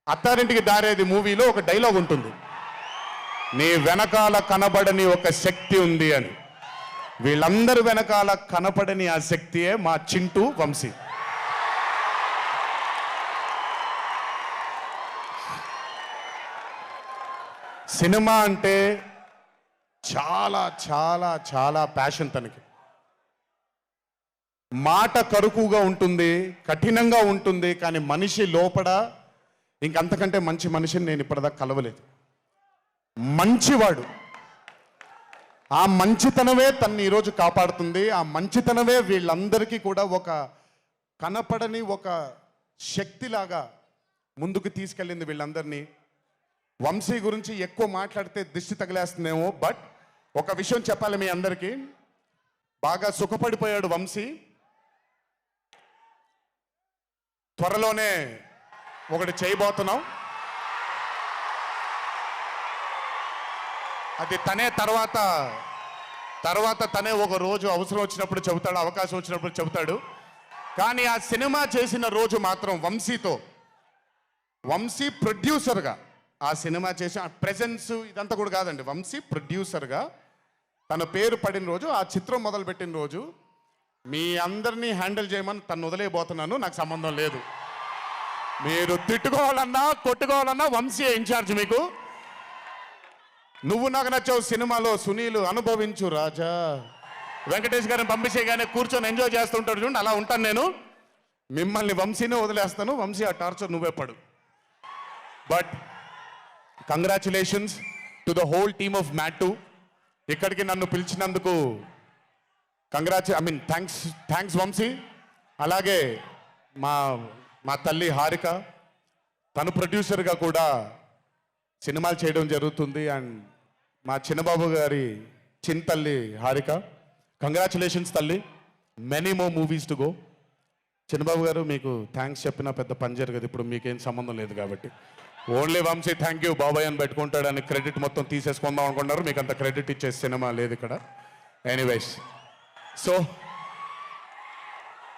అత్తారింటికి దారేది మూవీలో ఒక డైలాగ్ ఉంటుంది, నీ వెనకాల కనబడని ఒక శక్తి ఉంది అని. వీళ్ళందరి వెనకాల కనపడని ఆ శక్తియే మా చింటూ వంశీ. సినిమా అంటే చాలా చాలా చాలా ప్యాషన్ తనకి. మాట కరుకుగా ఉంటుంది, కఠినంగా ఉంటుంది, కానీ మనిషి లోపల ఇంకంతకంటే మంచి మనిషిని నేను ఇప్పటిదాకా కలవలేదు. మంచివాడు. ఆ మంచితనమే తన్ని ఈరోజు కాపాడుతుంది. ఆ మంచితనమే వీళ్ళందరికీ కూడా ఒక కనపడని ఒక శక్తిలాగా ముందుకు తీసుకెళ్ళింది వీళ్ళందరినీ. వంశీ గురించి ఎక్కువ మాట్లాడితే దిష్టి తగిలేస్తుందేమో, బట్ ఒక విషయం చెప్పాలి మీ అందరికీ. బాగా సుఖపడిపోయాడు వంశీ. త్వరలోనే ఒకటి చేయబోతున్నాం. అది తనే తర్వాత తనే ఒక రోజు అవసరం వచ్చినప్పుడు చెబుతాడు, అవకాశం వచ్చినప్పుడు చెబుతాడు. కానీ ఆ సినిమా చేసిన రోజు మాత్రం వంశీతో, వంశీ ప్రొడ్యూసర్గా ఆ సినిమా చేసి ఆ ప్రెజెన్స్ ఇదంతా కూడా కాదండి, వంశీ ప్రొడ్యూసర్గా తన పేరు పడిన రోజు, ఆ చిత్రం మొదలుపెట్టిన రోజు, మీ అందరినీ హ్యాండిల్ చేయమని తను వదిలేయబోతున్నాను, నాకు సంబంధం లేదు. మీరు తిట్టుకోవాలన్నా కొట్టుకోవాలన్నా వంశీ ఇన్ఛార్జ్ మీకు. నువ్వు నాకు నచ్చావు సినిమాలో సునీల్ అనుభవించు రాజా, వెంకటేష్ గారిని పంపించేగానే కూర్చొని ఎంజాయ్ చేస్తుంటాడు చూడండి, అలా ఉంటాను నేను. మిమ్మల్ని వంశీనే వదిలేస్తాను, వంశీ ఆ టార్చర్ నువ్వే పడు. But congratulations to the whole team of Mad 2. ఇక్కడికి నన్ను పిలిచినందుకు థ్యాంక్స్ వంశీ. అలాగే మా తల్లి హారిక, తను ప్రొడ్యూసర్గా కూడా సినిమాలు చేయడం జరుగుతుంది. అండ్ మా చిన్నబాబు గారి తల్లి హారిక, కంగ్రాచులేషన్స్ తల్లి, many more movies to go. Chinnababu గారు మీకు థ్యాంక్స్ చెప్పినా పెద్ద పని జరగదు, ఇప్పుడు మీకేం సంబంధం లేదు కాబట్టి. ఓన్లీ వంశీ థ్యాంక్ యూ బాబాయ్ అని పెట్టుకుంటాడని క్రెడిట్ మొత్తం తీసేసుకుందాం అనుకుంటారు, మీకు అంత క్రెడిట్ ఇచ్చే సినిమా లేదు ఇక్కడ. Anyways, so